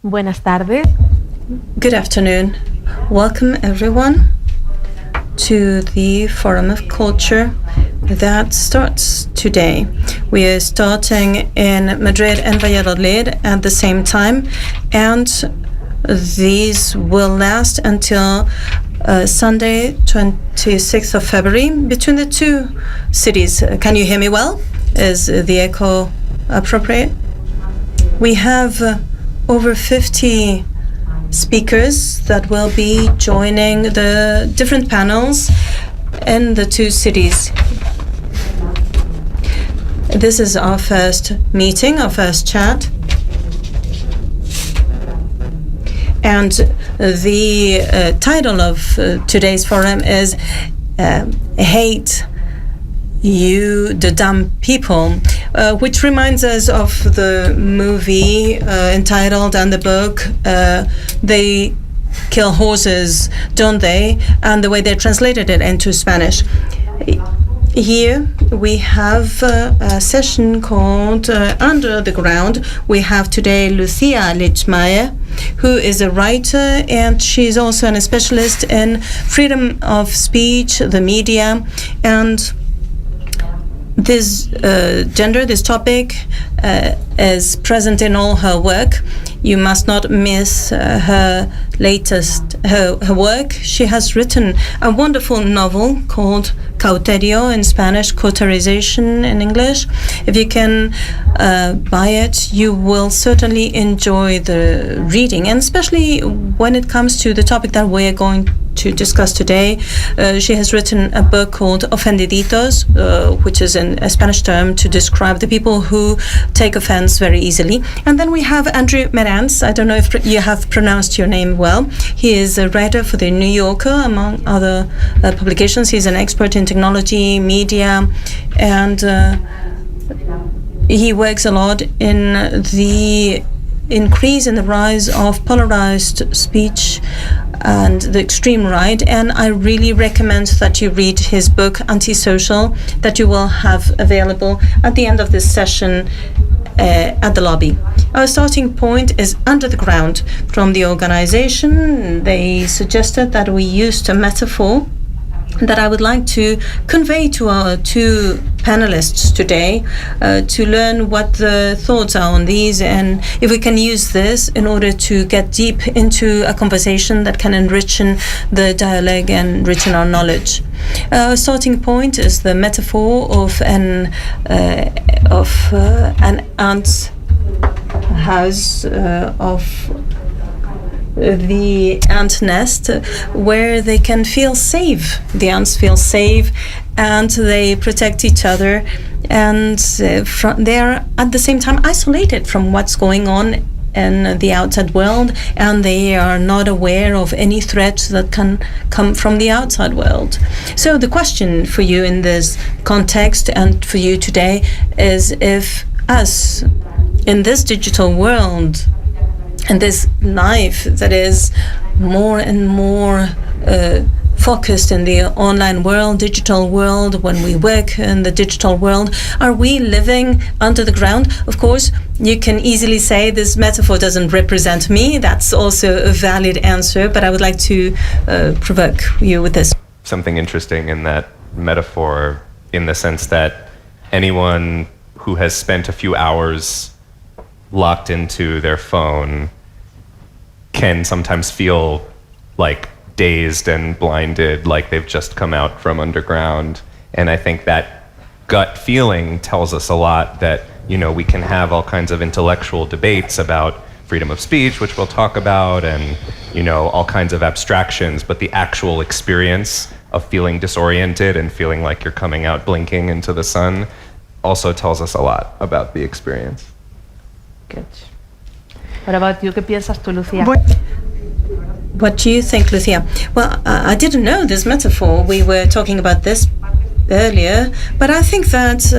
Buenas tardes. Good afternoon. Welcome everyone to the Forum of Culture that starts today. We are starting in Madrid and Valladolid at the same time, and these will last until Sunday, 26th of February, between the two cities. Can you hear me well? Is the echo appropriate? We have over 50 speakers that will be joining the different panels in the two cities. This is our first meeting, our first chat. And the title of today's forum is Hate You, the Dumb People, which reminds us of the movie entitled and the book, They Kill Horses, Don't They? And the way they translated it into Spanish. Here we have a session called Under the Ground. We have today Lucía Lijtmaer, who is a writer, and she's also a specialist in freedom of speech, the media, and this this topic is present in all her work. You must not miss her work. She has written a wonderful novel called Cauterio in Spanish, Cauterization in English. If you can buy it, you will certainly enjoy the reading, and especially when it comes to the topic that we're going to discuss today. She has written a book called Ofendiditos, which is a Spanish term to describe the people who take offense very easily. And then we have Andrew Marantz. I don't know if you have pronounced your name well. He is a writer for The New Yorker, among other publications. He's an expert in technology, media, and he works a lot in the increase in the rise of polarized speech and the extreme right, and I really recommend that you read his book Antisocial, that you will have available at the end of this session at the lobby. Our starting point is Under the Ground. From the organization, they suggested that we used a metaphor that I would like to convey to our two panelists today, to learn what the thoughts are on these, and if we can use this in order to get deep into a conversation that can enrich the dialogue and enrich our knowledge. Our starting point is the metaphor of an ant's house, of the ant nest, where they can feel safe. The ants feel safe and they protect each other, and they're at the same time isolated from what's going on in the outside world, and they are not aware of any threats that can come from the outside world. So the question for you in this context and for you today is, if us in this digital world and this life that is more and more focused in the online world, digital world, when we work in the digital world, are we living under the ground? Of course, you can easily say this metaphor doesn't represent me. That's also a valid answer, but I would like to provoke you with this. Something interesting in that metaphor, in the sense that anyone who has spent a few hours locked into their phone can sometimes feel like dazed and blinded, like they've just come out from underground. And I think that gut feeling tells us a lot, that, you know, we can have all kinds of intellectual debates about freedom of speech, which we'll talk about, and, you know, all kinds of abstractions, but the actual experience of feeling disoriented and feeling like you're coming out blinking into the sun also tells us a lot about the experience. Good. What about you? ¿Qué piensas tú, Lucía? What do you think, Lucía? Well, I didn't know this metaphor. We were talking about this earlier, but I think that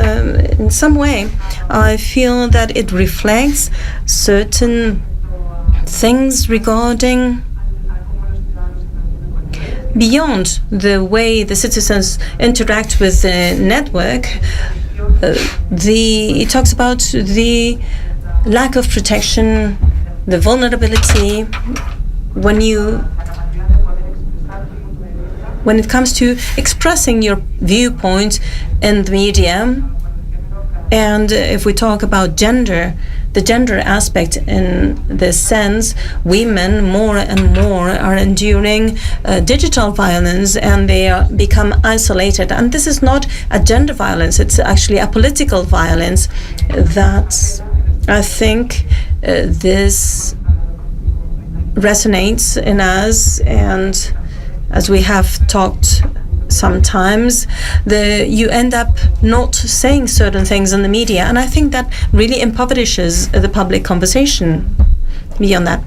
in some way I feel that it reflects certain things regarding beyond the way the citizens interact with the network. It talks about the lack of protection the vulnerability when it comes to expressing your viewpoint in the media. And if we talk about gender, the gender aspect in this sense, women more and more are enduring digital violence, and they become isolated. And this is not a gender violence, it's actually a political violence that I think this resonates in us. And as we have talked sometimes, you end up not saying certain things in the media, and I think that really impoverishes the public conversation. Beyond that,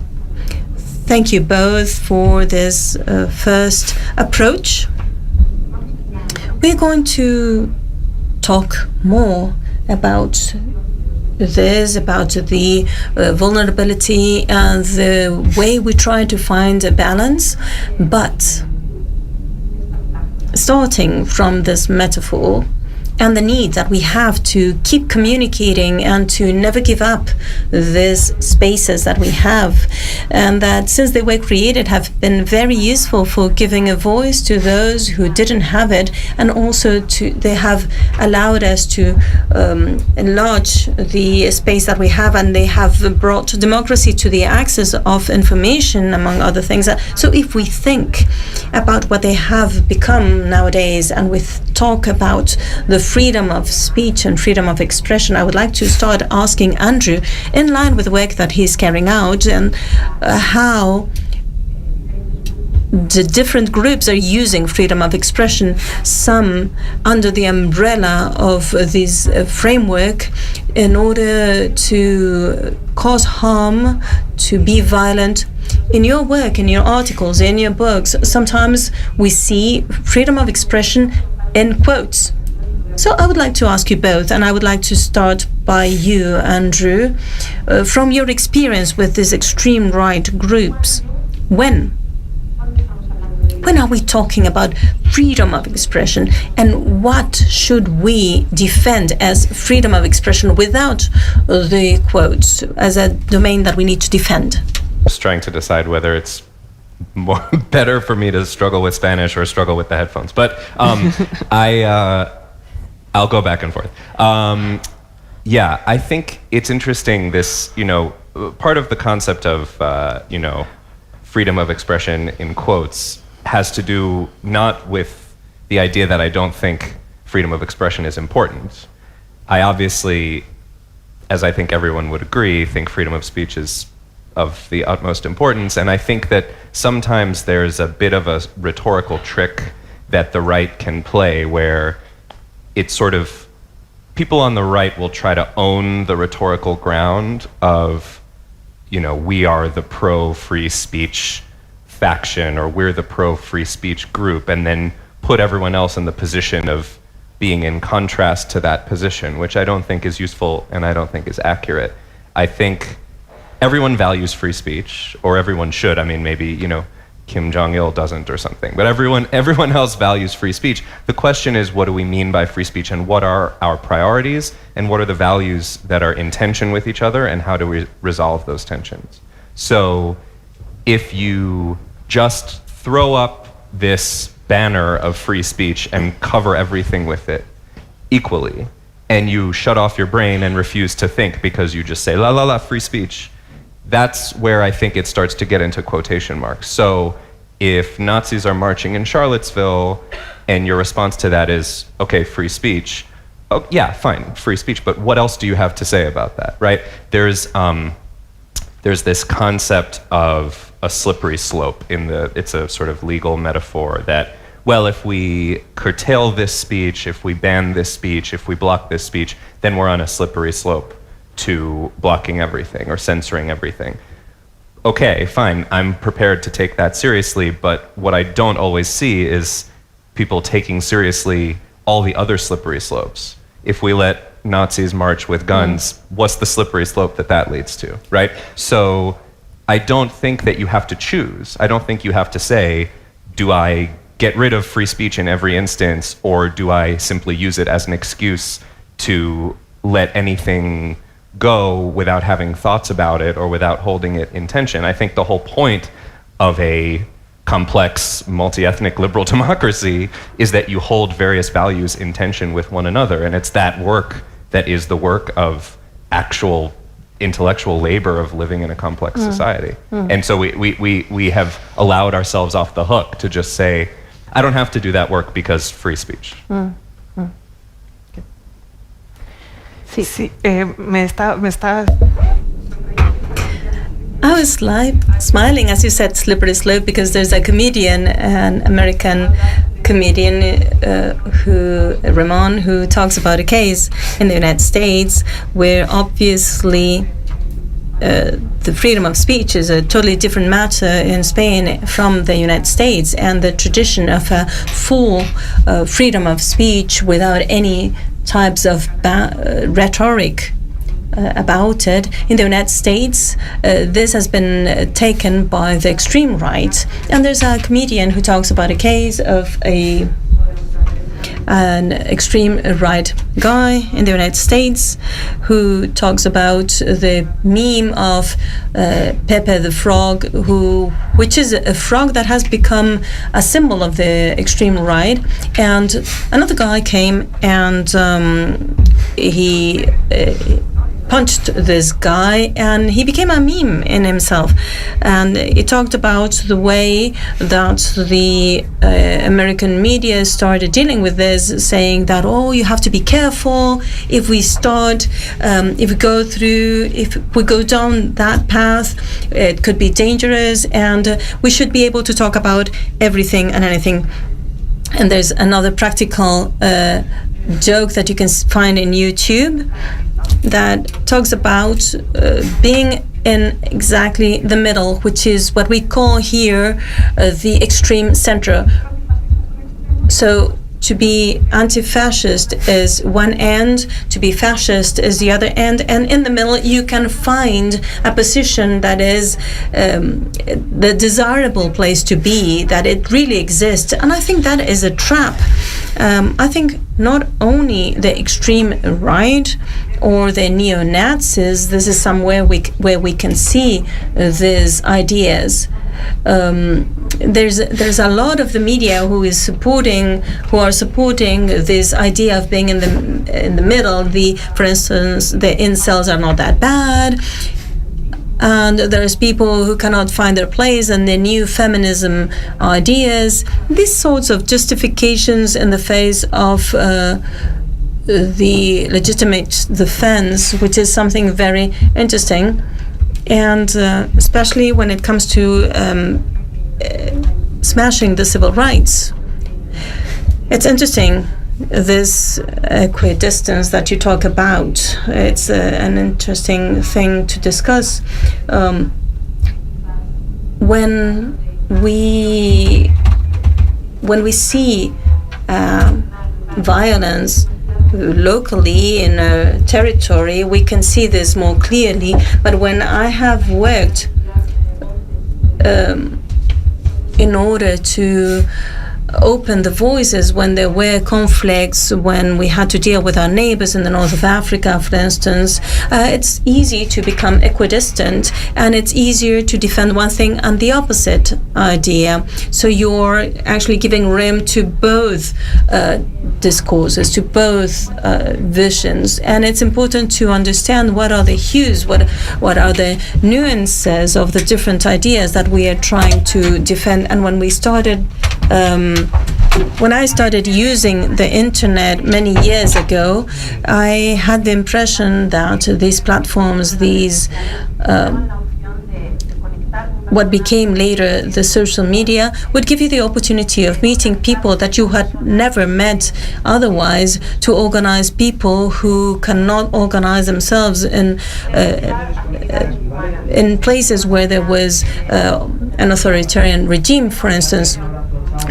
thank you both for this first approach. We're going to talk more about this, about the vulnerability and the way we try to find a balance, but starting from this metaphor and the need that we have to keep communicating and to never give up these spaces that we have, and that since they were created have been very useful for giving a voice to those who didn't have it, and also they have allowed us to enlarge the space that we have, and they have brought democracy to the access of information, among other things. So if we think about what they have become nowadays, and we talk about the freedom of speech and freedom of expression, I would like to start asking Andrew, in line with the work that he's carrying out, and how the different groups are using freedom of expression, some under the umbrella of this framework, in order to cause harm, to be violent. In your work, in your articles, in your books, sometimes we see freedom of expression in quotes. So I would like to ask you both, and I would like to start by you, Andrew, from your experience with these extreme right groups. When are we talking about freedom of expression, and what should we defend as freedom of expression without the quotes as a domain that we need to defend? Just trying to decide whether it's better for me to struggle with Spanish or struggle with the headphones. But I'll go back and forth. Yeah, I think it's interesting, this, part of the concept of, freedom of expression in quotes has to do not with the idea that I don't think freedom of expression is important. I obviously, as I think everyone would agree, think freedom of speech is of the utmost importance, and I think that sometimes there's a bit of a rhetorical trick that the right can play, where it's sort of, people on the right will try to own the rhetorical ground of, we are the pro-free speech faction, or we're the pro-free speech group, and then put everyone else in the position of being in contrast to that position, which I don't think is useful and I don't think is accurate. I think everyone values free speech, or everyone should. I mean, maybe, Kim Jong-il doesn't or something, but everyone else values free speech. The question is, what do we mean by free speech, and what are our priorities, and what are the values that are in tension with each other, and how do we resolve those tensions? So if you just throw up this banner of free speech and cover everything with it equally, and you shut off your brain and refuse to think because you just say, la la la, free speech, that's where I think it starts to get into quotation marks. So if Nazis are marching in Charlottesville and your response to that is, okay, free speech, oh yeah, fine, free speech, but what else do you have to say about that, right? There's this concept of a slippery slope it's a sort of legal metaphor that, well, if we curtail this speech, if we ban this speech, if we block this speech, then we're on a slippery slope to blocking everything or censoring everything. Okay, fine, I'm prepared to take that seriously, but what I don't always see is people taking seriously all the other slippery slopes. If we let Nazis march with guns, what's the slippery slope that leads to, right? So I don't think that you have to choose. I don't think you have to say, do I get rid of free speech in every instance, or do I simply use it as an excuse to let anything go without having thoughts about it or without holding it in tension. I think the whole point of a complex, multi-ethnic liberal democracy is that you hold various values in tension with one another, and it's that work that is the work of actual intellectual labor of living in a complex society. And so we have allowed ourselves off the hook to just say, I don't have to do that work because free speech. Sí, me está I was smiling as you said slippery slope, because there's a comedian, an American comedian, Ramon, who talks about a case in the United States where obviously the freedom of speech is a totally different matter in Spain from the United States, and the tradition of a full freedom of speech without any types of rhetoric about it. In the United States, this has been taken by the extreme right, and there's a comedian who talks about a case of an extreme right guy in the United States who talks about the meme of Pepe the Frog, which is a frog that has become a symbol of the extreme right. And another guy came and he punched this guy, and he became a meme in himself. And he talked about the way that the American media started dealing with this, saying that, oh, you have to be careful if we go down that path, it could be dangerous, and we should be able to talk about everything and anything. And there's another practical joke that you can find in YouTube that talks about being in exactly the middle, which is what we call here the extreme center. So to be anti-fascist is one end, to be fascist is the other end, and in the middle you can find a position that is the desirable place to be, that it really exists. And I think that is a trap. I think not only the extreme right or the neo-Nazis, this is somewhere where we can see these ideas. There's a lot of the media who are supporting this idea of being in the middle. For instance, the incels are not that bad, and there's people who cannot find their place in the new feminism ideas. These sorts of justifications in the face of the legitimate defense, which is something very interesting. And especially when it comes to smashing the civil rights. It's interesting, this equidistance that you talk about. It's an interesting thing to discuss. When we see violence locally in a territory, we can see this more clearly. But when I have worked in order to open the voices when there were conflicts, when we had to deal with our neighbors in the north of Africa, for instance, it's easy to become equidistant, and it's easier to defend one thing and the opposite idea. So you're actually giving room to both discourses, to both visions, and it's important to understand what are the hues, what are the nuances of the different ideas that we are trying to defend. And when I started using the internet many years ago, I had the impression that these platforms, what became later the social media, would give you the opportunity of meeting people that you had never met otherwise, to organize people who cannot organize themselves in places where there was an authoritarian regime, for instance.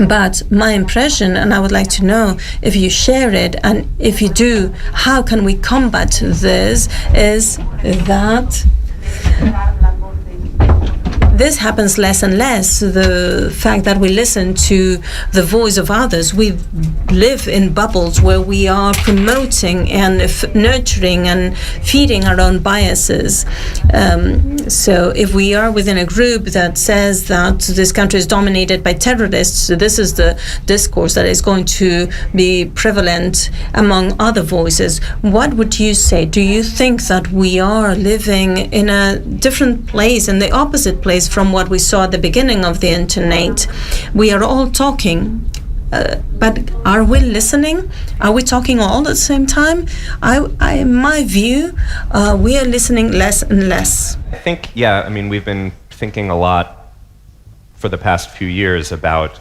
But my impression, and I would like to know if you share it, and if you do, how can we combat this, is that this happens less and less. The fact that we listen to the voice of others, we live in bubbles where we are promoting and nurturing and feeding our own biases. So if we are within a group that says that this country is dominated by terrorists, this is the discourse that is going to be prevalent among other voices. What would you say? Do you think that we are living in a different place, in the opposite place from what we saw at the beginning of the internet? We are all talking, but are we listening? Are we talking all at the same time? In my view, we are listening less and less. I think, yeah, I mean, we've been thinking a lot for the past few years about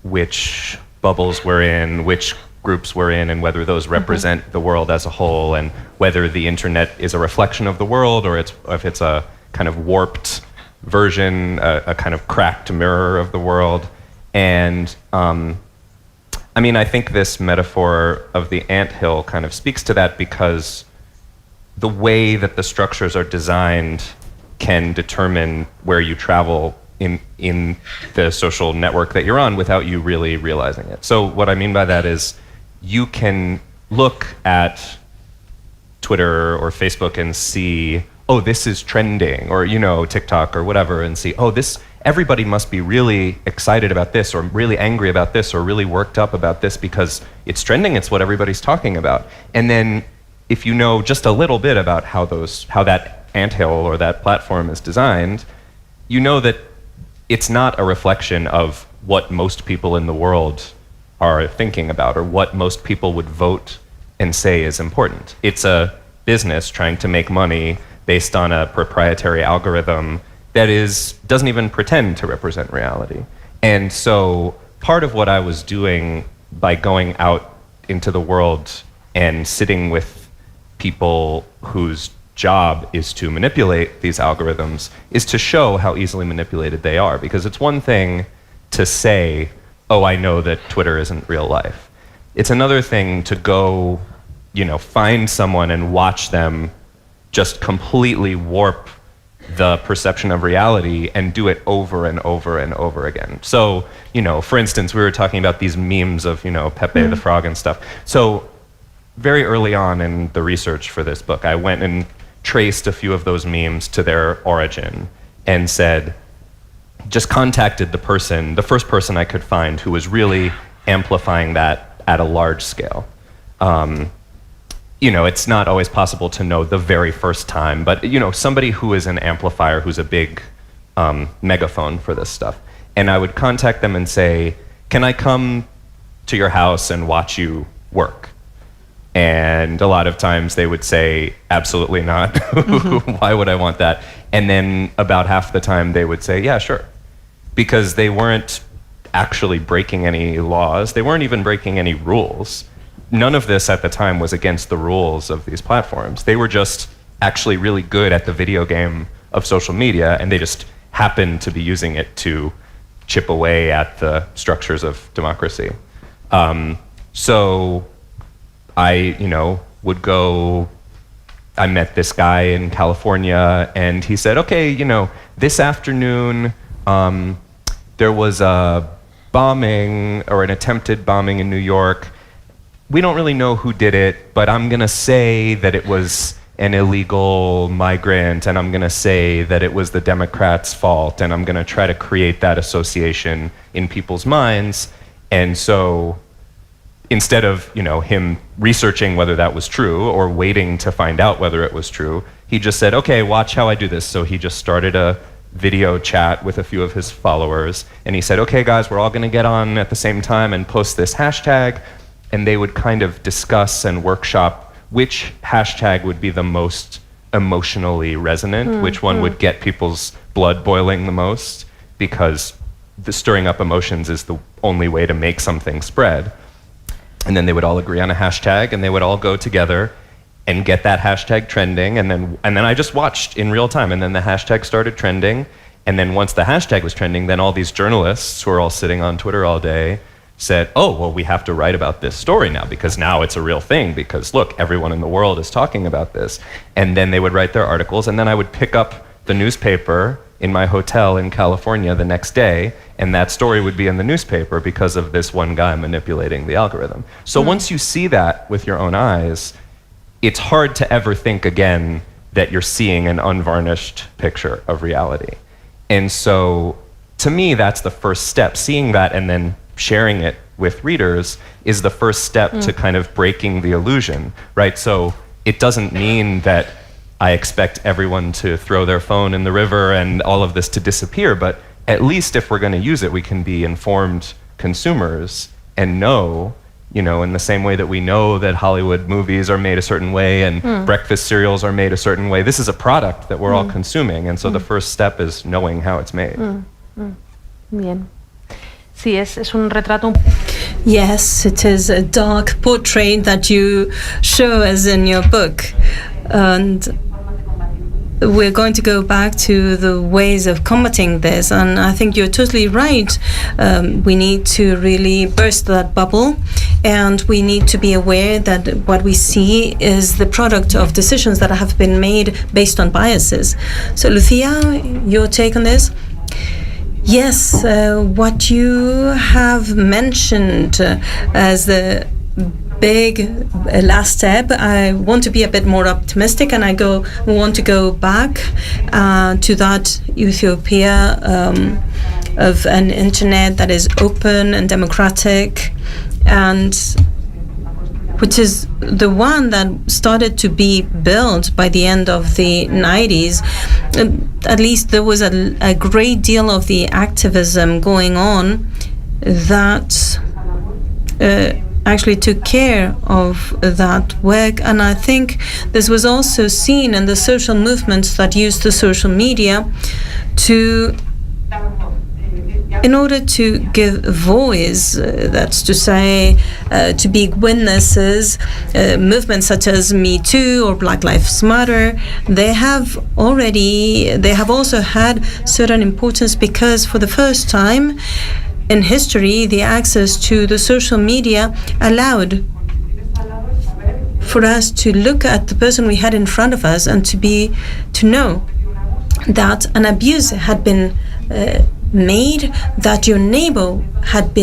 which bubbles we're in, which groups we're in, and whether those represent the world as a whole, and whether the internet is a reflection of the world, or if it's a kind of warped version, a kind of cracked mirror of the world. And I mean, I think this metaphor of the anthill kind of speaks to that, because the way that the structures are designed can determine where you travel in the social network that you're on without you really realizing it. So what I mean by that is, you can look at Twitter or Facebook and see, oh, this is trending, or, you know, TikTok or whatever, and see, oh, everybody must be really excited about this, or really angry about this, or really worked up about this because it's trending, it's what everybody's talking about. And then if you know just a little bit about how that anthill or that platform is designed, you know that it's not a reflection of what most people in the world are thinking about, or what most people would vote and say is important. It's a business trying to make money based on a proprietary algorithm that doesn't even pretend to represent reality. And so part of what I was doing by going out into the world and sitting with people whose job is to manipulate these algorithms is to show how easily manipulated they are. Because it's one thing to say, oh, I know that Twitter isn't real life. It's another thing to go, you know, find someone and watch them just completely warp the perception of reality and do it over and over and over again. So, you know, for instance, we were talking about these memes of, you know, Pepe the Frog and stuff. So very early on in the research for this book, I went and traced a few of those memes to their origin and said, just contacted the first person I could find who was really amplifying that at a large scale. You know, it's not always possible to know the very first time, but, you know, somebody who is an amplifier, who's a big megaphone for this stuff. And I would contact them and say, can I come to your house and watch you work? And a lot of times they would say, absolutely not. Why would I want that? And then about half the time they would say, yeah, sure. Because they weren't actually breaking any laws. They weren't even breaking any rules. None of this at the time was against the rules of these platforms. They were just actually really good at the video game of social media, and they just happened to be using it to chip away at the structures of democracy. So I, you know, would go, I met this guy in California, and he said, okay, you know, this afternoon, there was a bombing, or an attempted bombing in New York. We don't really know who did it, but I'm gonna say that it was an illegal migrant, and I'm gonna say that it was the Democrats' fault, and I'm gonna try to create that association in people's minds. And so instead of, you know, him researching whether that was true or waiting to find out whether it was true, he just said, okay, watch how I do this. So he just started a video chat with a few of his followers, and he said, okay guys, we're all gonna get on at the same time and post this hashtag. And they would kind of discuss and workshop which hashtag would be the most emotionally resonant, which one would get people's blood boiling the most, because the stirring up emotions is the only way to make something spread. And then they would all agree on a hashtag, and they would all go together and get that hashtag trending. And then I just watched in real time, and then the hashtag started trending. And then once the hashtag was trending, then all these journalists who are all sitting on Twitter all day said, oh, well, we have to write about this story now, because now it's a real thing, because look, everyone in the world is talking about this. And then they would write their articles, and then I would pick up the newspaper in my hotel in California the next day, and that story would be in the newspaper because of this one guy manipulating the algorithm. So once you see that with your own eyes, it's hard to ever think again that you're seeing an unvarnished picture of reality. And so, to me, that's the first step. Seeing that and then sharing it with readers is the first step to kind of breaking the illusion, right? So it doesn't mean that I expect everyone to throw their phone in the river and all of this to disappear, but at least if we're going to use it, we can be informed consumers and know, you know, in the same way that we know that Hollywood movies are made a certain way and breakfast cereals are made a certain way. This is a product that we're all consuming, and so the first step is knowing how it's made. Bien. Sí, es un retrato. Yes, it is a dark portrait that you show as in your book. And we're going to go back to the ways of combating this, and I think you're totally right. We need to really burst that bubble, and we need to be aware that what we see is the product of decisions that have been made based on biases. So, Lucía, your take on this? Yes, what you have mentioned as the big last step, I want to be a bit more optimistic, and I want to go back to that utopia of an internet that is open and democratic, and which is the one that started to be built by the end of the 90s. At least there was a great deal of the activism going on that actually took care of that work. And I think this was also seen in the social movements that used the social media in order to give voice, that's to say, to big witnesses, movements such as Me Too or Black Lives Matter, they have also had certain importance because for the first time in history, the access to the social media allowed for us to look at the person we had in front of us and to know that an abuse had been made, that your neighbor had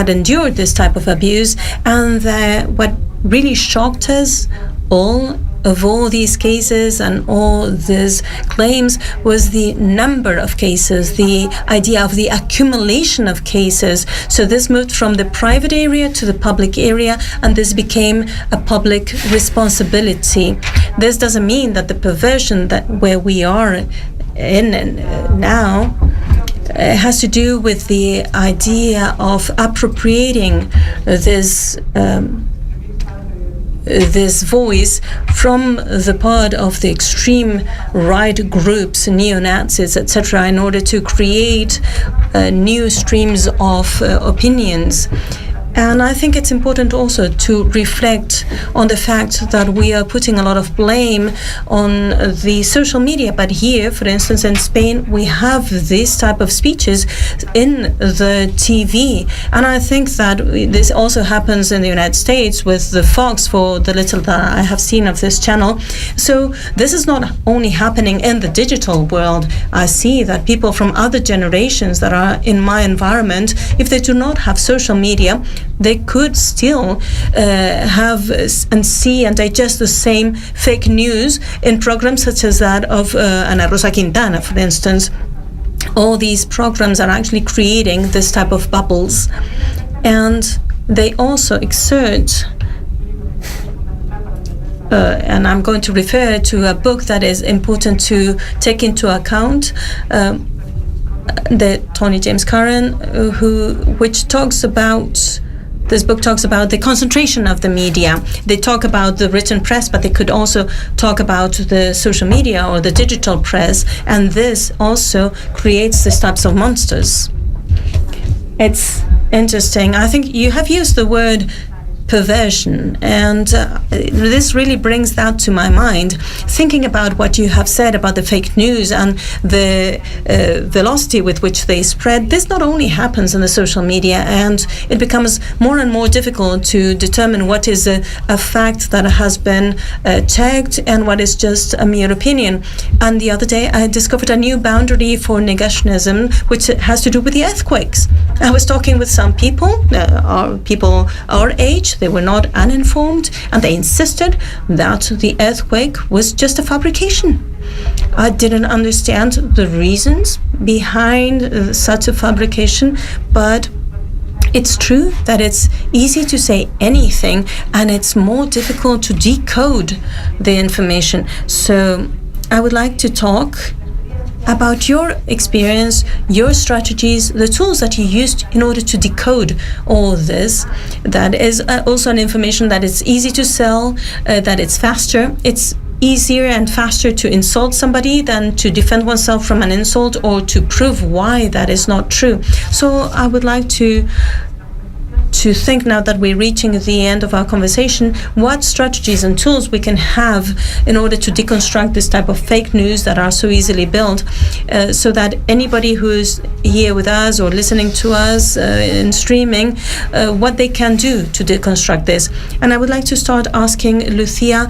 endured this type of abuse, and that what really shocked us all of all these cases and all these claims was the number of cases, the idea of the accumulation of cases. So this moved from the private area to the public area, and this became a public responsibility. This doesn't mean that the perversion where we are in now has to do with the idea of appropriating this voice from the part of the extreme right groups, neo-Nazis, etc., in order to create new streams of opinions. And I think it's important also to reflect on the fact that we are putting a lot of blame on the social media. But here, for instance, in Spain, we have this type of speeches in the TV. And I think that this also happens in the United States with the Fox, for the little that I have seen of this channel. So this is not only happening in the digital world. I see that people from other generations that are in my environment, if they do not have social media, they could still have and see and digest the same fake news in programs such as that of Ana Rosa Quintana, for instance. All these programs are actually creating this type of bubbles, and they also exert and I'm going to refer to a book that is important to take into account, the Tony James Curran, which talks about. This book talks about the concentration of the media. They talk about the written press, but they could also talk about the social media or the digital press, and this also creates these types of monsters. It's interesting. I think you have used the word perversion. And this really brings that to my mind, thinking about what you have said about the fake news and the velocity with which they spread. This not only happens in the social media, and it becomes more and more difficult to determine what is a fact that has been checked and what is just a mere opinion. And the other day I discovered a new boundary for negationism, which has to do with the earthquakes. I was talking with some people our age. They were not uninformed, and they insisted that the earthquake was just a fabrication. I didn't understand the reasons behind such a fabrication, but it's true that it's easy to say anything, and it's more difficult to decode the information. So I would like to talk about your experience, your strategies, the tools that you used in order to decode all this. That is also an information that is easy to sell, that it's faster. It's easier and faster to insult somebody than to defend oneself from an insult or to prove why that is not true. So I would like to think, now that we're reaching the end of our conversation, what strategies and tools we can have in order to deconstruct this type of fake news that are so easily built, so that anybody who's here with us or listening to us in streaming, what they can do to deconstruct this. And I would like to start asking Lucía,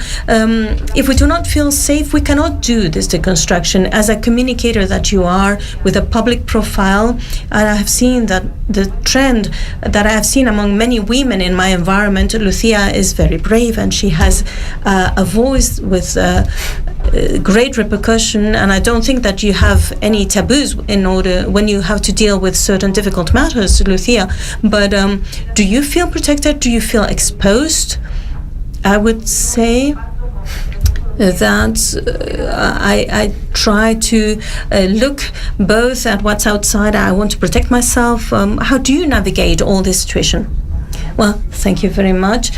if we do not feel safe, we cannot do this deconstruction. As a communicator that you are, with a public profile, and I have seen that the trend that I have seen among many women in my environment, Lucía is very brave, and she has a voice with great repercussion, and I don't think that you have any taboos in order when you have to deal with certain difficult matters, Lucía. But do you feel protected? Do you feel exposed? I would say that I try to look both at what's outside. I want to protect myself. How do you navigate all this situation? Well, thank you very much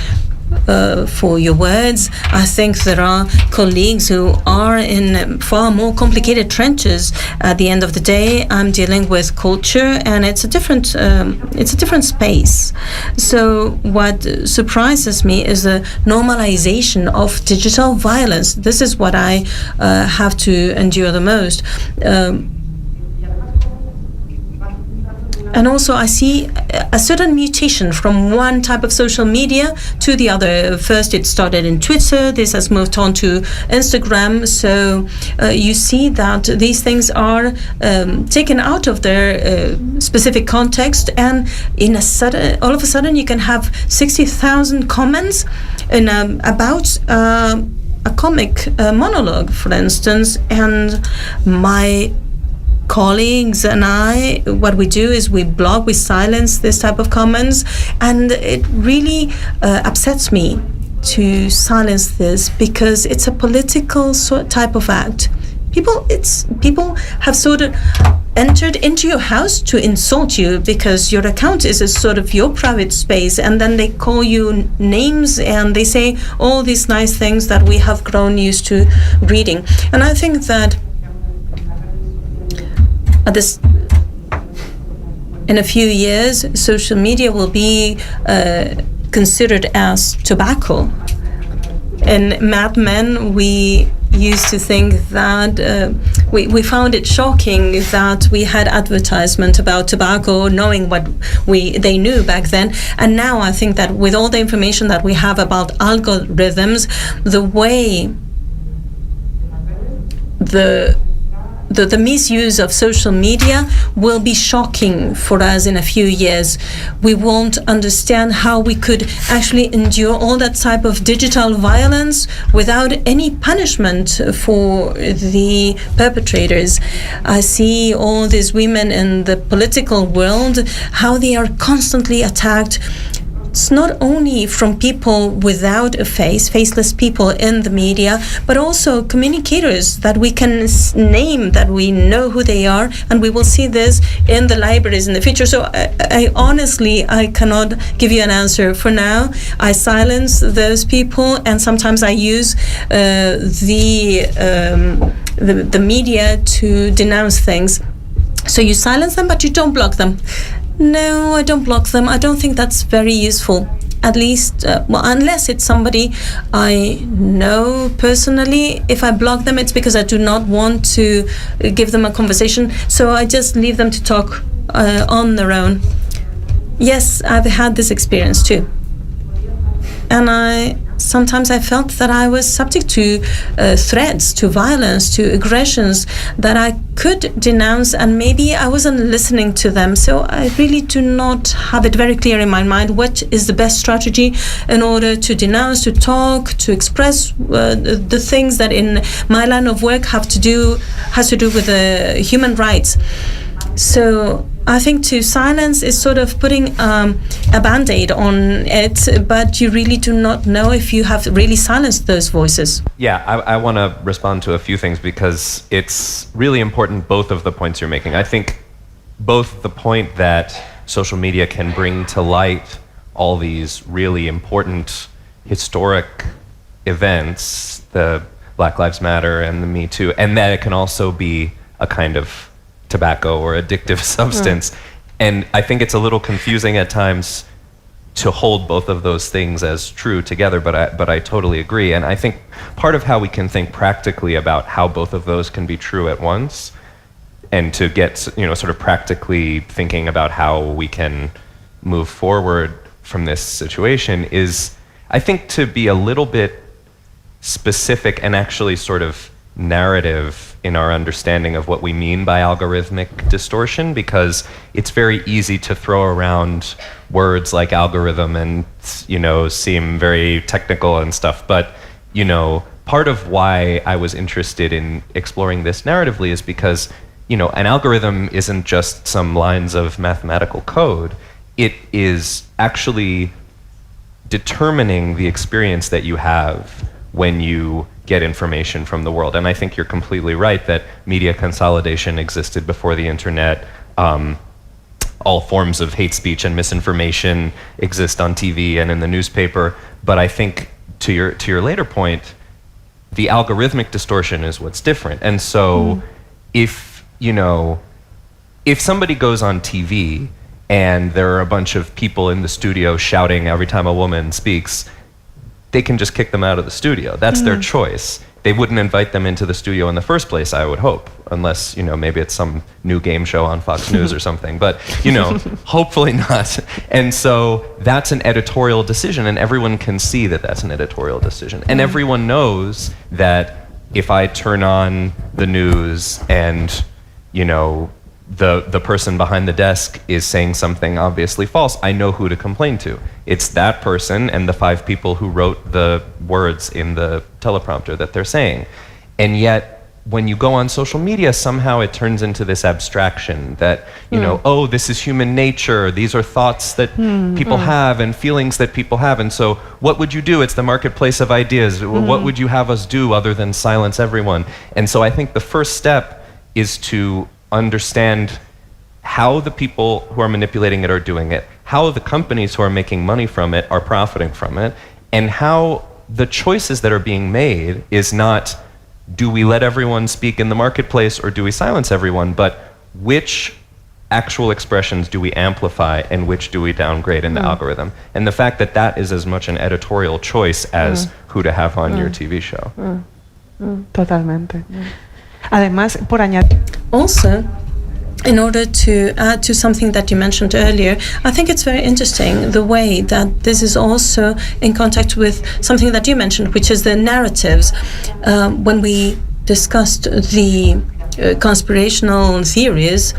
for your words. I think there are colleagues who are in far more complicated trenches. At the end of the day, I'm dealing with culture, and it's a different space. So what surprises me is the normalization of digital violence. This is what I have to endure the most. And also I see a certain mutation from one type of social media to the other. First it started in Twitter, this has moved on to Instagram. So you see that these things are taken out of their specific context, and all of a sudden you can have 60,000 comments in, about a comic monologue, for instance. And my colleagues and I, what we do is we block, we silence this type of comments, and it really upsets me to silence this, because it's a political type of act. People have sort of entered into your house to insult you, because your account is a sort of your private space, and then they call you names and they say all these nice things that we have grown used to reading. And I think that in a few years, social media will be considered as tobacco. In Mad Men, we used to think that we found it shocking that we had advertisement about tobacco, knowing what they knew back then. And now I think that with all the information that we have about algorithms, the way the misuse of social media will be shocking for us in a few years. We won't understand how we could actually endure all that type of digital violence without any punishment for the perpetrators. I see all these women in the political world, how they are constantly attacked. It's not only from people without a face, faceless people in the media, but also communicators that we can name, that we know who they are, and we will see this in the libraries in the future. So I honestly cannot give you an answer for now. I silence those people, and sometimes I use the media to denounce things. So you silence them, but you don't block them. No, I don't block them. I don't think that's very useful. at least, unless it's somebody I know personally. If I block them, it's because I do not want to give them a conversation. So I just leave them to talk on their own. Yes, I've had this experience too. And sometimes I felt that I was subject to threats, to violence, to aggressions that I could denounce, and maybe I wasn't listening to them. So I really do not have it very clear in my mind what is the best strategy in order to denounce, to talk, to express the things that in my line of work has to do with human rights. So I think to silence is sort of putting a Band-Aid on it, but you really do not know if you have really silenced those voices. Yeah, I want to respond to a few things because it's really important, both of the points you're making. I think both the point that social media can bring to light all these really important historic events, the Black Lives Matter and the Me Too, and that it can also be a kind of tobacco or addictive substance. And I think it's a little confusing at times to hold both of those things as true together, but I totally agree. And I think part of how we can think practically about how both of those can be true at once, and to get sort of practically thinking about how we can move forward from this situation, is I think to be a little bit specific and actually sort of narrative in our understanding of what we mean by algorithmic distortion, because it's very easy to throw around words like algorithm and seem very technical and stuff. But part of why I was interested in exploring this narratively is because an algorithm isn't just some lines of mathematical code. It is actually determining the experience that you have when you get information from the world. And I think you're completely right that media consolidation existed before the internet. All forms of hate speech and misinformation exist on TV and in the newspaper. But I think to your later point, the algorithmic distortion is what's different. And so if somebody goes on TV and there are a bunch of people in the studio shouting every time a woman speaks, they can just kick them out of the studio. That's their choice. They wouldn't invite them into the studio in the first place, I would hope, unless, maybe it's some new game show on Fox News or something, but, hopefully not. And so that's an editorial decision, and everyone can see that that's an editorial decision. And everyone knows that if I turn on the news and, the person behind the desk is saying something obviously false, I know who to complain to. It's that person and the 5 people who wrote the words in the teleprompter that they're saying. And yet, when you go on social media, somehow it turns into this abstraction that, oh, this is human nature, these are thoughts that people have and feelings that people have, and so what would you do? It's the marketplace of ideas. What would you have us do other than silence everyone? And so I think the first step is to understand how the people who are manipulating it are doing it, how the companies who are making money from it are profiting from it, and how the choices that are being made is not, do we let everyone speak in the marketplace or do we silence everyone, but which actual expressions do we amplify and which do we downgrade in the algorithm? And the fact that that is as much an editorial choice as who to have on your TV show. Totalmente. Además, por añadir. Also, in order to add to something that you mentioned earlier, I think it's very interesting the way that this is also in contact with something that you mentioned, which is the narratives. When we discussed the conspirational theories,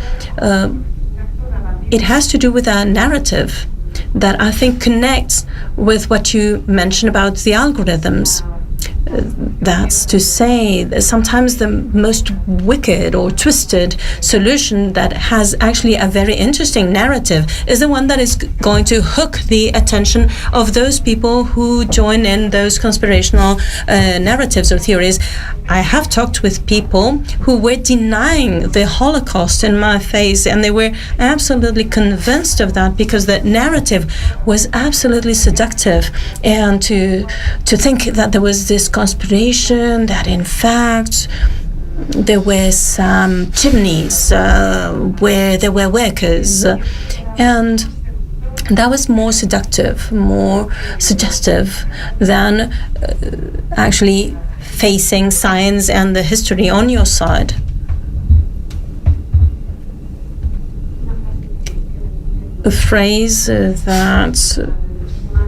it has to do with a narrative that I think connects with what you mentioned about the algorithms. That's to say that sometimes the most wicked or twisted solution that has actually a very interesting narrative is the one that is going to hook the attention of those people who join in those conspirational narratives or theories. I have talked with people who were denying the Holocaust in my face, and they were absolutely convinced of that because the narrative was absolutely seductive, and to think that there was this conspiration, that in fact there were some chimneys where there were workers, and that was more seductive, more suggestive than actually facing science and the history on your side. A phrase that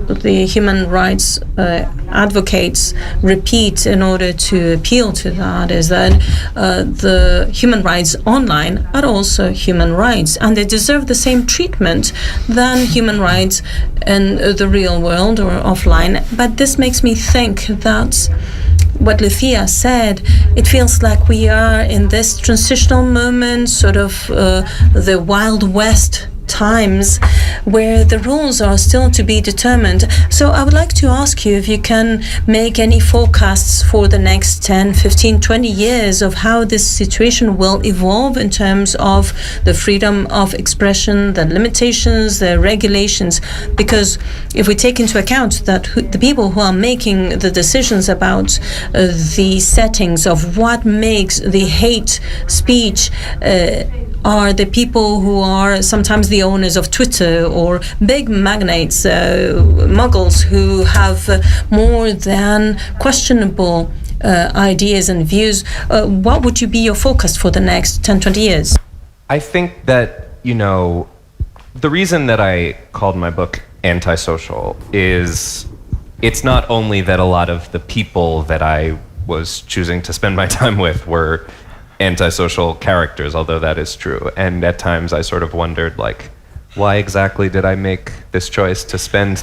the human rights advocates repeat in order to appeal to that is that the human rights online are also human rights, and they deserve the same treatment than human rights in the real world or offline. But this makes me think that what Lucía said, it feels like we are in this transitional moment, sort of the Wild West times, where the rules are still to be determined. So I would like to ask you if you can make any forecasts for the next 10, 15, 20 years of how this situation will evolve in terms of the freedom of expression, the limitations, the regulations. Because if we take into account that the people who are making the decisions about the settings of what makes the hate speech are the people who are sometimes the owners of Twitter or big magnates, muggles who have more than questionable ideas and views. What would you be your forecast for the next 10, 20 years? I think that, you know, the reason that I called my book Antisocial is it's not only that a lot of the people that I was choosing to spend my time with were antisocial characters, although that is true. And at times I sort of wondered, like, why exactly did I make this choice to spend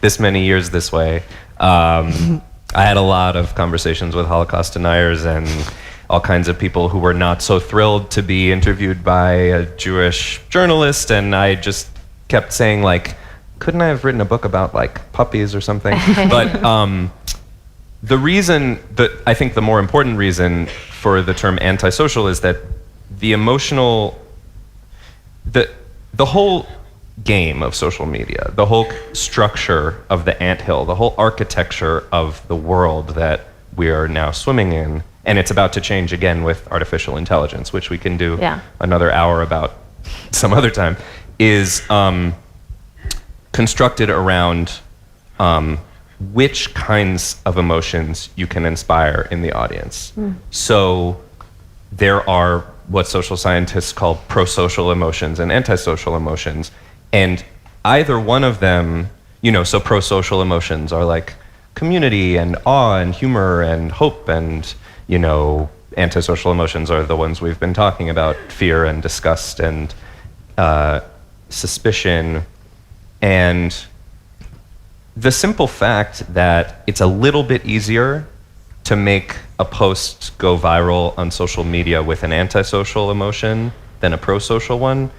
this many years this way? I had a lot of conversations with Holocaust deniers and all kinds of people who were not so thrilled to be interviewed by a Jewish journalist, and I just kept saying, like, couldn't I have written a book about, like, puppies or something? But the reason that I think the more important reason for the term antisocial is that the emotional, the whole game of social media, the whole structure of the anthill, the whole architecture of the world that we are now swimming in, and it's about to change again with artificial intelligence, which we can do another hour about some other time, is constructed around which kinds of emotions you can inspire in the audience. So there are what social scientists call pro-social emotions and antisocial emotions, and either one of them, you know, so pro-social emotions are like community and awe and humor and hope, and, you know, antisocial emotions are the ones we've been talking about, fear and disgust and suspicion. And the simple fact that it's a little bit easier to make a post go viral on social media with an antisocial emotion than a pro-social one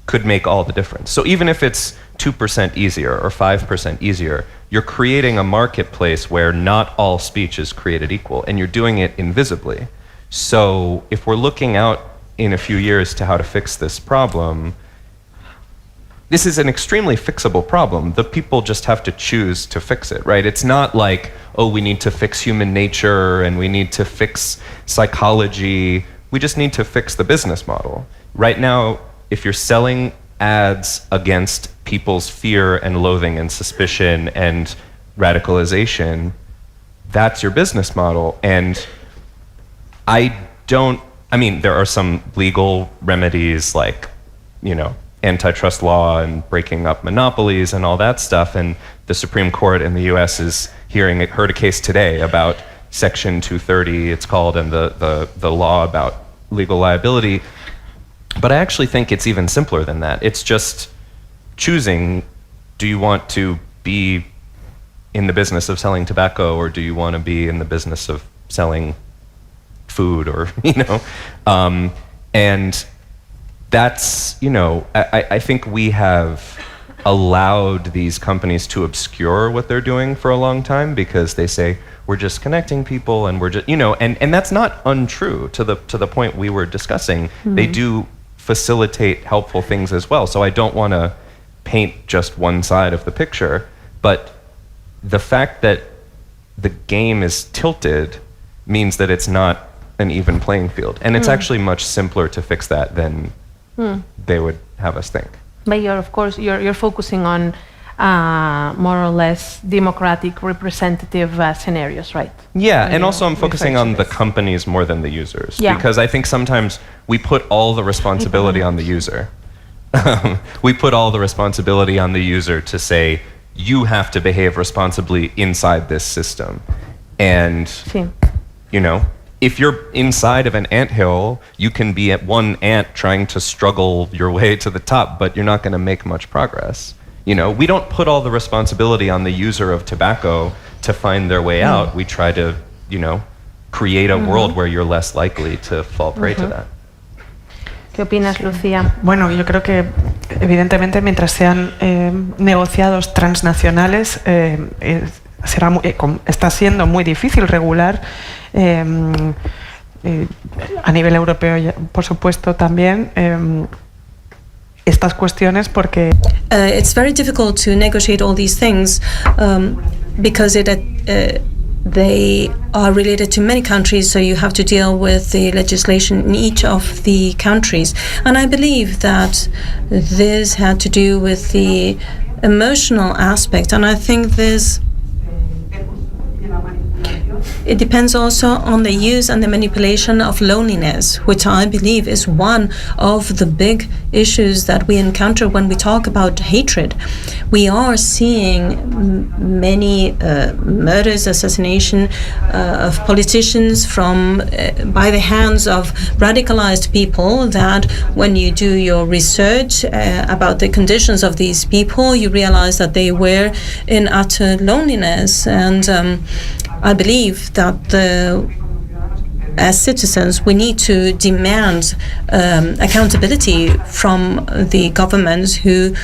could make all the difference. So even if it's 2% easier or 5% easier, you're creating a marketplace where not all speech is created equal, and you're doing it invisibly. So if we're looking out in a few years to how to fix this problem, this is an extremely fixable problem. The people just have to choose to fix it, right? It's not like, oh, we need to fix human nature and we need to fix psychology. We just need to fix the business model. Right now, if you're selling ads against people's fear and loathing and suspicion and radicalization, that's your business model. And I mean, there are some legal remedies like, you know, antitrust law and breaking up monopolies and all that stuff, and the Supreme Court in the US is heard a case today about Section 230, it's called, and the law about legal liability. But I actually think it's even simpler than that. It's just choosing, do you want to be in the business of selling tobacco, or do you want to be in the business of selling food, or, you know, and that's, you know, I think we have allowed these companies to obscure what they're doing for a long time, because they say, we're just connecting people and we're just, you know, and that's not untrue to the point we were discussing. They do facilitate helpful things as well. So I don't want to paint just one side of the picture, but the fact that the game is tilted means that it's not an even playing field. And it's actually much simpler to fix that than they would have us think. But of course, you're focusing on more or less democratic, representative scenarios, right? Yeah, and also I'm focusing on the companies more than the users. Yeah. Because I think sometimes we put all the responsibility on the user. We put all the responsibility on the user to say, you have to behave responsibly inside this system. And, you know, if you're inside of an anthill, you can be at one ant trying to struggle your way to the top, but you're not going to make much progress. You know, we don't put all the responsibility on the user of tobacco to find their way out. We try to, you know, create a world where you're less likely to fall prey to that. ¿Qué opinas, Lucía? Bueno, yo creo que evidentemente mientras sean negociados transnacionales está siendo muy difícil regular a nivel europeo, por supuesto, también estas cuestiones porque it's very difficult to negotiate all these things because they are related to many countries, so you have to deal with the legislation in each of the countries. And I believe that this had to do with the emotional aspect, and I think it depends also on the use and the manipulation of loneliness, which I believe is one of the big issues that we encounter when we talk about hatred. We are seeing many murders, assassination of politicians by the hands of radicalized people, that when you do your research about the conditions of these people, you realize that they were in utter loneliness. And I believe that as citizens, we need to demand accountability from the governments who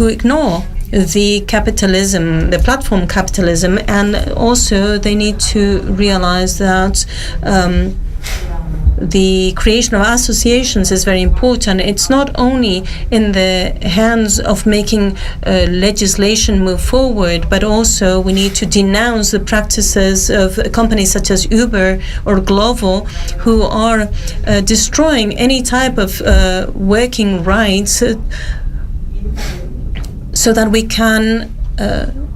ignore the capitalism, the platform capitalism, and also they need to realize that the creation of associations is very important. It's not only in the hands of making legislation move forward, but also we need to denounce the practices of companies such as Uber or Glovo, who are destroying any type of working rights so that we can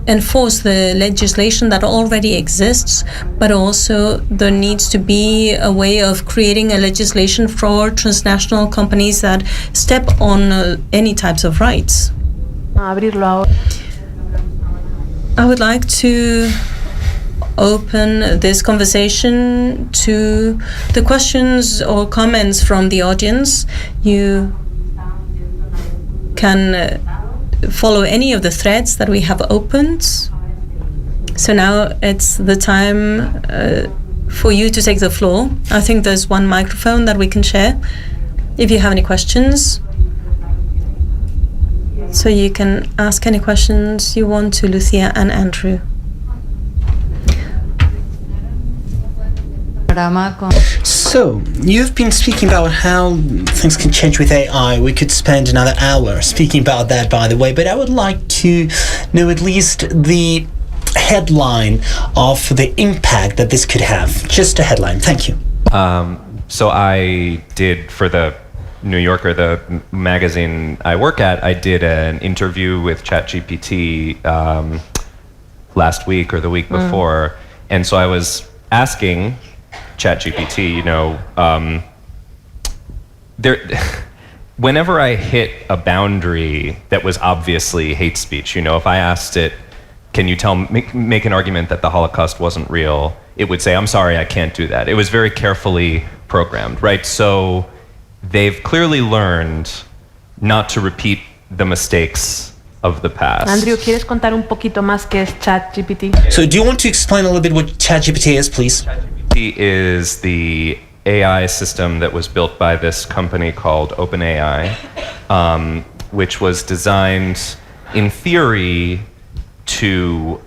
enforce the legislation that already exists, but also there needs to be a way of creating a legislation for transnational companies that step on any types of rights. I would like to open this conversation to the questions or comments from the audience. You can follow any of the threads that we have opened. So now it's the time for you to take the floor. I think there's one microphone that we can share if you have any questions. So you can ask any questions you want to Lucía and Andrew. So, you've been speaking about how things can change with AI. We could spend another hour speaking about that, by the way, but I would like to know at least the headline of the impact that this could have. Just a headline. Thank you. So I did, for the New Yorker, the magazine I work at, I did an interview with ChatGPT last week or the week before, and so I was asking ChatGPT, you know, whenever I hit a boundary that was obviously hate speech, you know, if I asked it, can you make an argument that the Holocaust wasn't real, it would say, I'm sorry, I can't do that. It was very carefully programmed, right? So they've clearly learned not to repeat the mistakes of the past. Andrew, ¿quieres contar un poquito más qué es ChatGPT? So do you want to explain a little bit what ChatGPT is, please? ChatGPT is the AI system that was built by this company called OpenAI, which was designed in theory to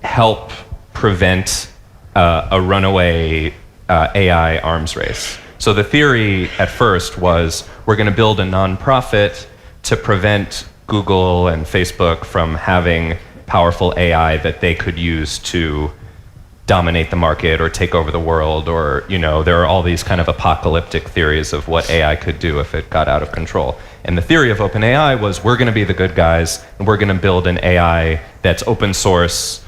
help prevent a runaway AI arms race. So the theory at first was, we're going to build a nonprofit to prevent Google and Facebook from having powerful AI that they could use to dominate the market or take over the world, or, you know, there are all these kind of apocalyptic theories of what AI could do if it got out of control. And the theory of OpenAI was, we're going to be the good guys, and we're going to build an AI that's open source,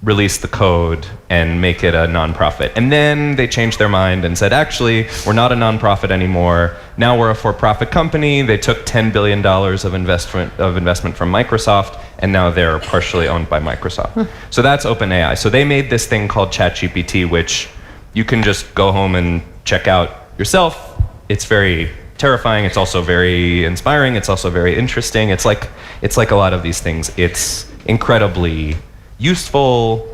release the code, and make it a nonprofit. And then they changed their mind and said, actually, we're not a nonprofit anymore. Now we're a for-profit company. They took $10 billion of investment from Microsoft, and now they're partially owned by Microsoft. So that's OpenAI. So they made this thing called ChatGPT, which you can just go home and check out yourself. It's very terrifying. It's also very inspiring. It's also very interesting. It's like a lot of these things. It's incredibly useful.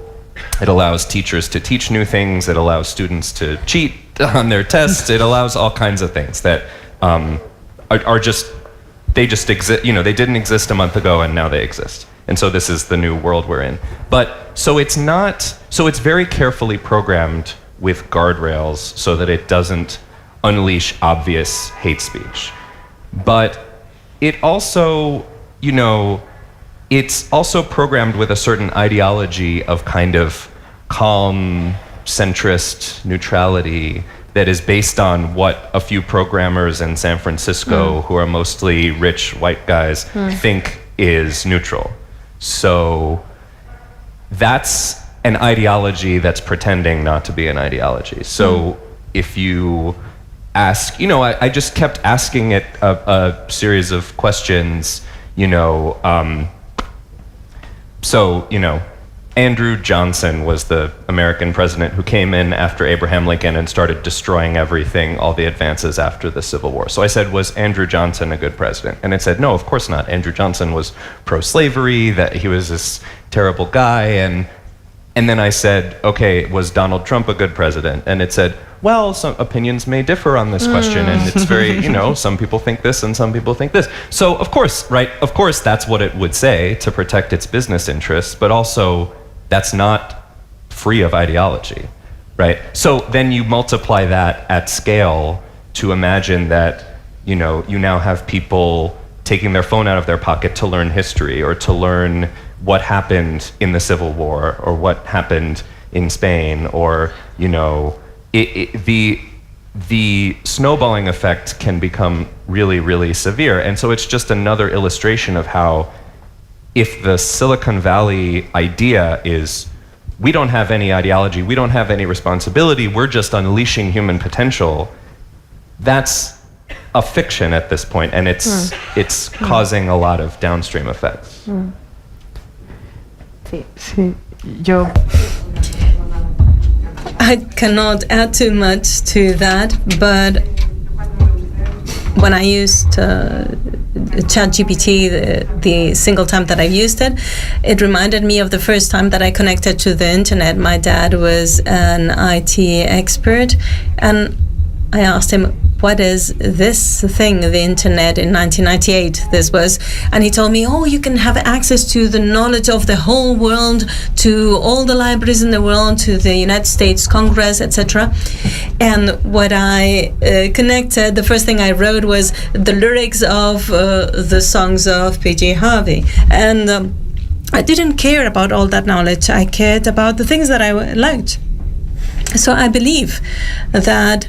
It allows teachers to teach new things. It allows students to cheat on their tests. It allows all kinds of things that are just, they just exist. You know, they didn't exist a month ago and now they exist. And so this is the new world we're in. But so it's very carefully programmed with guardrails so that it doesn't unleash obvious hate speech. But it also, you know, it's also programmed with a certain ideology of kind of calm, centrist neutrality that is based on what a few programmers in San Francisco, who are mostly rich white guys, think is neutral. So that's an ideology that's pretending not to be an ideology. So if you ask, you know, I just kept asking it a series of questions, you know, so, you know, Andrew Johnson was the American president who came in after Abraham Lincoln and started destroying everything, all the advances after the Civil War. So I said, was Andrew Johnson a good president? And it said, no, of course not. Andrew Johnson was pro-slavery, that he was this terrible guy. And then I said, okay, was Donald Trump a good president? And it said, well, some opinions may differ on this question, and it's very, you know, some people think this and some people think this. So of course, right, of course that's what it would say to protect its business interests, but also that's not free of ideology, right? So then you multiply that at scale to imagine that, you know, you now have people taking their phone out of their pocket to learn history or to learn what happened in the Civil War or what happened in Spain, or, you know, the snowballing effect can become really, really severe. And so it's just another illustration of how, if the Silicon Valley idea is, we don't have any ideology, we don't have any responsibility, we're just unleashing human potential, that's a fiction at this point, and it's causing a lot of downstream effects. Sí, yo I cannot add too much to that, but when I used ChatGPT, the single time that I used it, it reminded me of the first time that I connected to the internet. My dad was an IT expert, and I asked him, what is this thing, the internet, in 1998 this was, and he told me, oh, you can have access to the knowledge of the whole world, to all the libraries in the world, to the United States Congress, etc. And what I connected, the first thing I wrote was the lyrics of the songs of P.J. Harvey. And I didn't care about all that knowledge. I cared about the things that I liked. So I believe that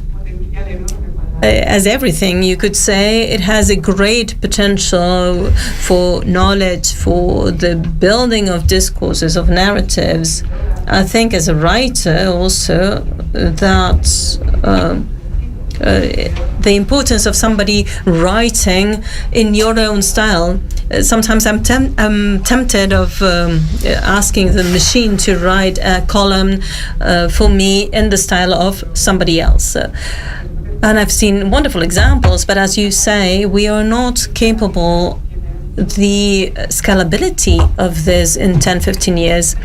as everything, you could say, it has a great potential for knowledge, for the building of discourses, of narratives. I think as a writer also that the importance of somebody writing in your own style. Sometimes I'm tempted of asking the machine to write a column for me in the style of somebody else. And I've seen wonderful examples, but as you say, we are not capable the scalability of this in 10, 15 years.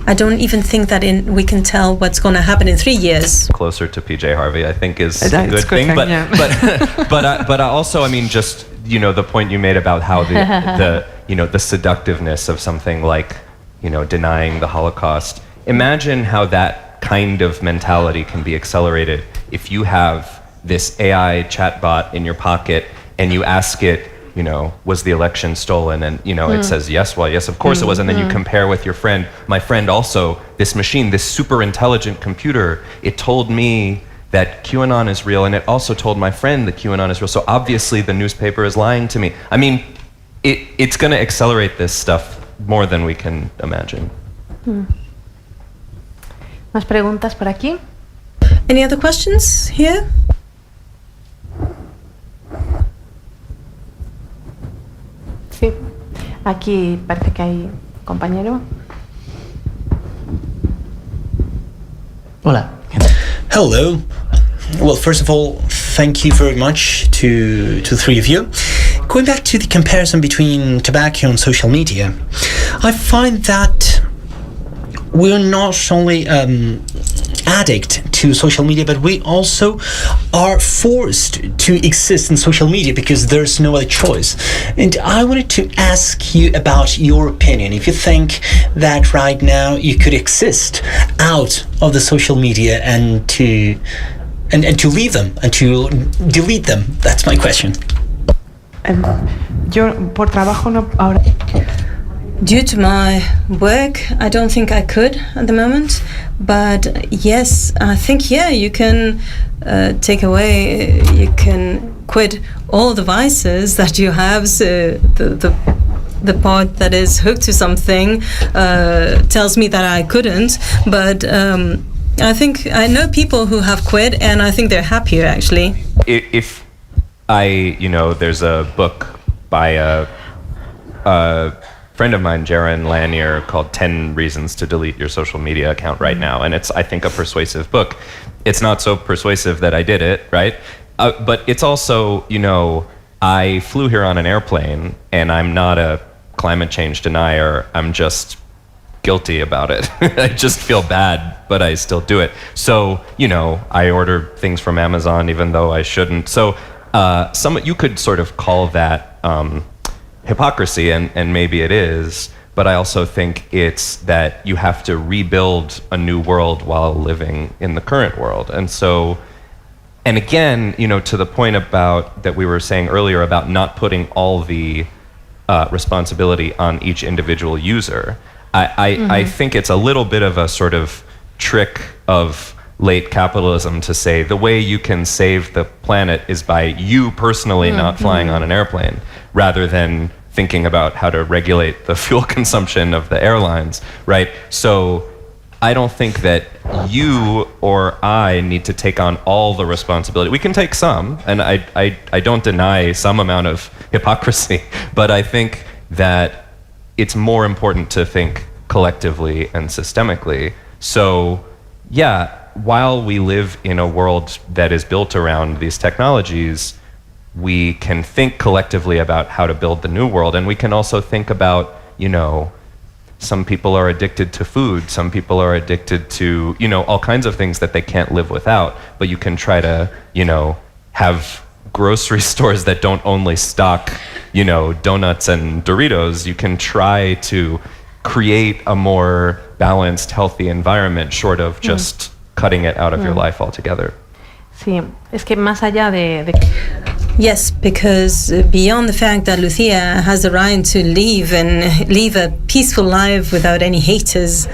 I don't even think that we can tell what's going to happen in 3 years. Closer to P.J. Harvey, I think, is a good thing. But I also, I mean, just, you know, the point you made about how the you know, the seductiveness of something like, you know, denying the Holocaust. Imagine how that kind of mentality can be accelerated if you have this AI chatbot in your pocket and you ask it, was the election stolen? And, it says yes, well, yes, of course it was. And then you compare with your friend. My friend also, this machine, this super intelligent computer, it told me that QAnon is real, and it also told my friend that QAnon is real. So obviously the newspaper is lying to me. I mean, it's going to accelerate this stuff more than we can imagine. ¿Más preguntas por aquí? Any other questions here? Sí. Aquí parece que hay compañero. Hola. Hello. Well, first of all, thank you very much to the three of you. Going back to the comparison between tobacco and social media, I find that we're not only addict to social media, but we also are forced to exist in social media because there's no other choice. And I wanted to ask you about your opinion. If you think that right now you could exist out of the social media and to leave them and to delete them. That's my question. Yo por trabajo no ahora. Due to my work, I don't think I could at the moment. But yes, I think, you can take away, you can quit all the vices that you have. So the part that is hooked to something tells me that I couldn't. But I think I know people who have quit, and I think they're happier, actually. If there's a book by a friend of mine, Jaron Lanier, called 10 Reasons to Delete Your Social Media Account Right Now. And it's, I think, a persuasive book. It's not so persuasive that I did it, right? But it's also, I flew here on an airplane, and I'm not a climate change denier. I'm just guilty about it. I just feel bad, but I still do it. So, I order things from Amazon even though I shouldn't. So you could sort of call that hypocrisy, and maybe it is, but I also think it's that you have to rebuild a new world while living in the current world. And so, and again, to the point about that we were saying earlier about not putting all the responsibility on each individual user, I think it's a little bit of a sort of trick of late capitalism to say the way you can save the planet is by you personally not flying on an airplane, rather than thinking about how to regulate the fuel consumption of the airlines, right? So I don't think that you or I need to take on all the responsibility. We can take some, and I don't deny some amount of hypocrisy, but I think that it's more important to think collectively and systemically. So while we live in a world that is built around these technologies, we can think collectively about how to build the new world. And we can also think about, some people are addicted to food, some people are addicted to, all kinds of things that they can't live without. But you can try to, have grocery stores that don't only stock, donuts and Doritos. You can try to create a more balanced, healthy environment short of just cutting it out of your life altogether. Sí, es que más allá de Yes, because beyond the fact that Lucía has the right to live and live a peaceful life without any haters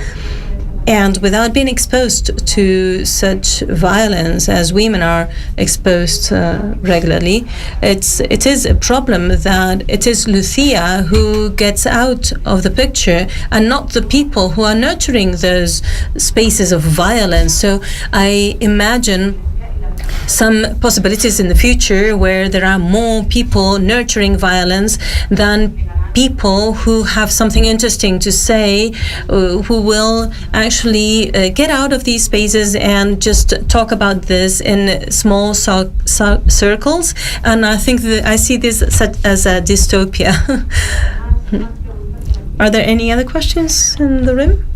and without being exposed to such violence as women are exposed regularly, it is a problem that it is Lucía who gets out of the picture and not the people who are nurturing those spaces of violence. So I imagine some possibilities in the future where there are more people nurturing violence than people who have something interesting to say, who will actually get out of these spaces and just talk about this in small circles. And I think that I see this as a dystopia. Are there any other questions in the room?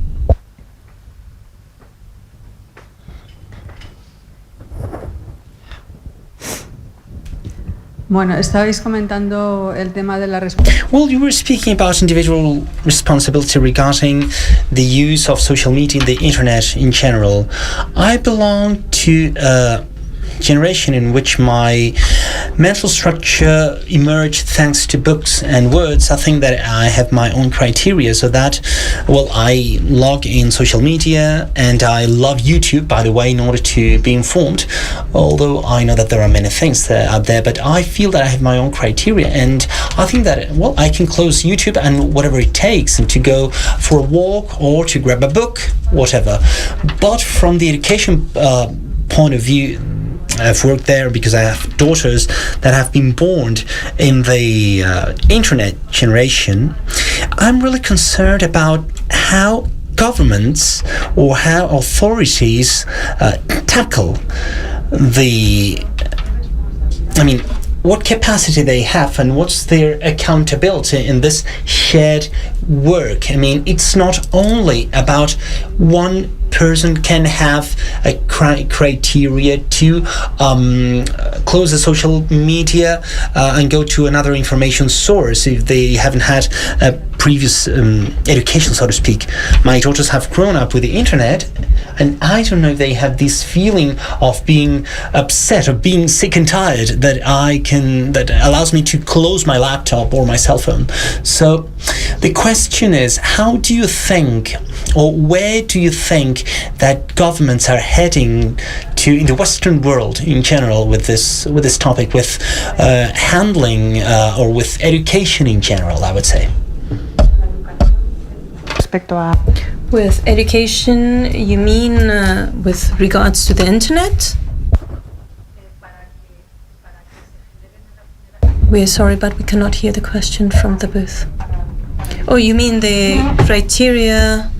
Bueno, estabais comentando el tema de la Well, you were speaking about individual responsibility regarding the use of social media and the internet in general. I belong to a generation in which my mental structure emerged thanks to books and words, I think that I have my own criteria, so that, well, I log in social media and I love YouTube, by the way, in order to be informed, although I know that there are many things out there, but I feel that I have my own criteria, and I think that, well, I can close YouTube and whatever it takes, and to go for a walk or to grab a book, whatever. But from the education point of view, I've worked there because I have daughters that have been born in the internet generation. I'm really concerned about how governments or how authorities tackle what capacity they have and what's their accountability in this shared work. I mean, it's not only about one person can have a criteria to close the social media and go to another information source if they haven't had a previous education, so to speak. My daughters have grown up with the internet, and I don't know if they have this feeling of being upset, of being sick and tired that allows me to close my laptop or my cell phone. So the question is, how do you think, or where do you think that governments are heading to in the Western world in general with this topic, with handling or with education in general, I would say? With education, you mean with regards to the internet? We're sorry, but we cannot hear the question from the booth. Oh, you mean the criteria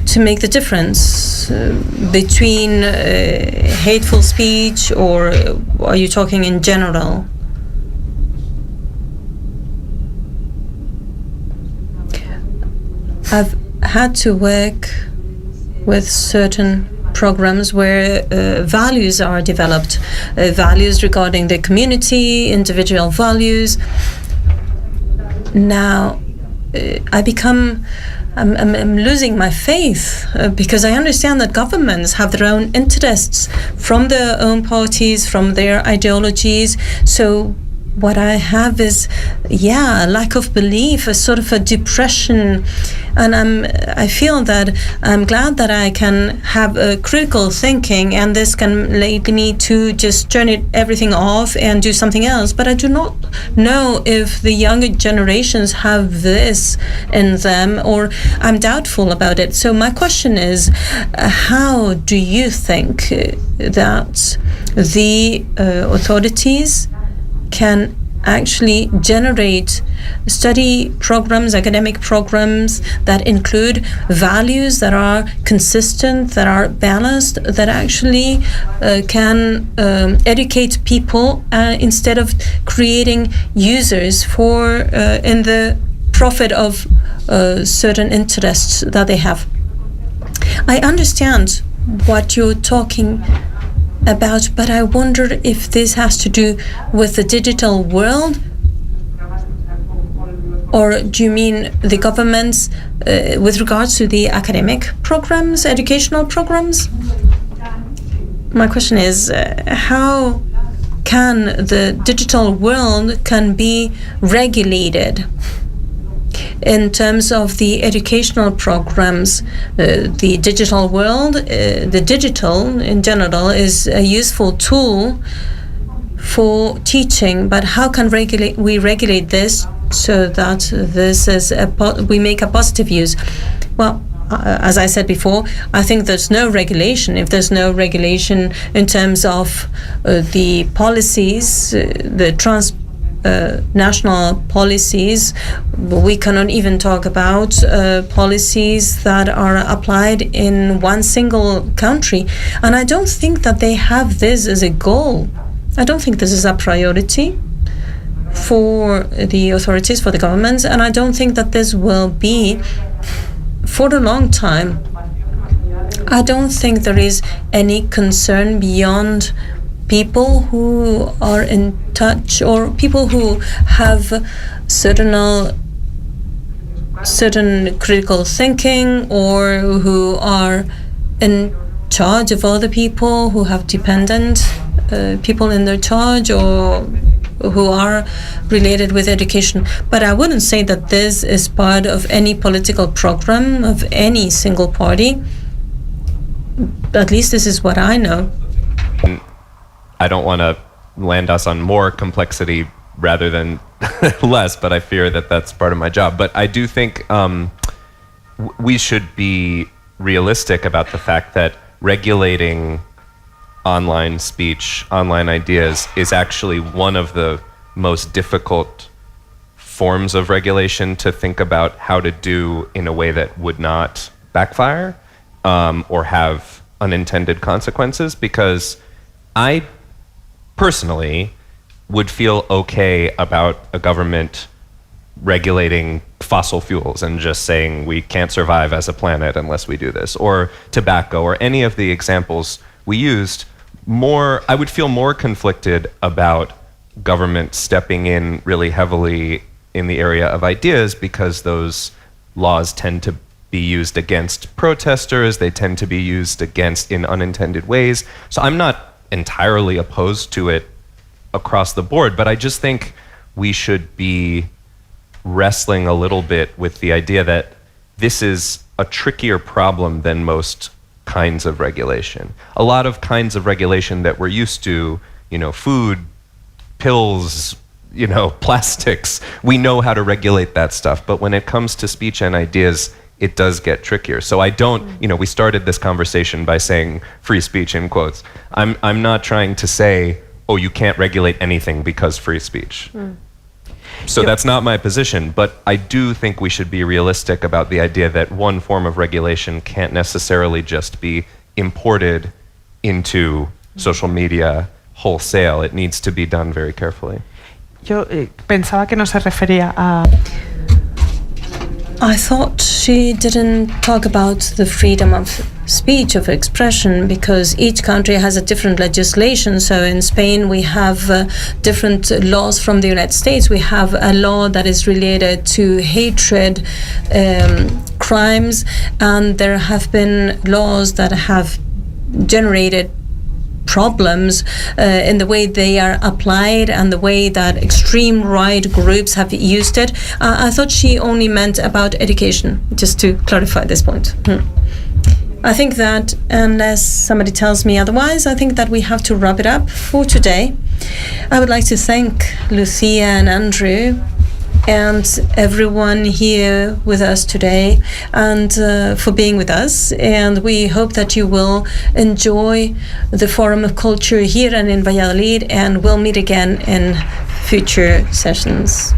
to make the difference between hateful speech, or are you talking in general? I've had to work with certain programs where values are developed, values regarding the community, individual values. Now, I'm losing my faith because I understand that governments have their own interests from their own parties, from their ideologies. So what I have is, a lack of belief, a sort of a depression, and I feel that I'm glad that I can have a critical thinking, and this can lead me to just turn everything off and do something else. But I do not know if the younger generations have this in them, or I'm doubtful about it. So my question is, how do you think that the authorities can actually generate study programs, academic programs that include values that are consistent, that are balanced, that actually can educate people instead of creating users for in the profit of certain interests that they have? I understand what you're talking about, but I wonder if this has to do with the digital world, or do you mean the governments with regards to the academic programs, educational programs? My question is, how can the digital world can be regulated in terms of the educational programs? The digital world, the digital in general, is a useful tool for teaching, but how can we regulate this so that this is we make a positive use? Well, as I said before, I think there's no regulation. If there's no regulation in terms of the policies, the national policies, we cannot even talk about policies that are applied in one single country. And I don't think that they have this as a goal. I don't think this is a priority for the authorities, for the governments, and I don't think that this will be for a long time. I don't think there is any concern beyond people who are in touch, or people who have certain critical thinking, or who are in charge of other people, who have dependent people in their charge or who are related with education. But I wouldn't say that this is part of any political program of any single party. At least this is what I know. I don't want to land us on more complexity rather than less, but I fear that that's part of my job. But I do think we should be realistic about the fact that regulating online speech, online ideas, is actually one of the most difficult forms of regulation to think about how to do in a way that would not backfire or have unintended consequences, because I personally would feel okay about a government regulating fossil fuels and just saying we can't survive as a planet unless we do this, or tobacco, or any of the examples we used. I would feel more conflicted about government stepping in really heavily in the area of ideas, because those laws tend to be used against protesters, they tend to be used against in unintended ways. So I'm not entirely opposed to it across the board, but I just think we should be wrestling a little bit with the idea that this is a trickier problem than most kinds of regulation. A lot of kinds of regulation that we're used to, food, pills, plastics, we know how to regulate that stuff. But when it comes to speech and ideas, it does get trickier. So I don't, we started this conversation by saying free speech in quotes. I'm not trying to say, oh, you can't regulate anything because free speech. So that's not my position, but I do think we should be realistic about the idea that one form of regulation can't necessarily just be imported into social media wholesale. It needs to be done very carefully. Yo pensaba que no se refería a... I thought she didn't talk about the freedom of speech, of expression, because each country has a different legislation. So in Spain we have different laws from the United States. We have a law that is related to hatred crimes, and there have been laws that have generated problems in the way they are applied and the way that extreme right groups have used it. I thought she only meant about education, just to clarify this point. I think that, unless somebody tells me otherwise, I think that we have to wrap it up for today. I would like to thank Lucía and Andrew and everyone here with us today, and for being with us. And we hope that you will enjoy the Forum of Culture here and in Valladolid, and we'll meet again in future sessions.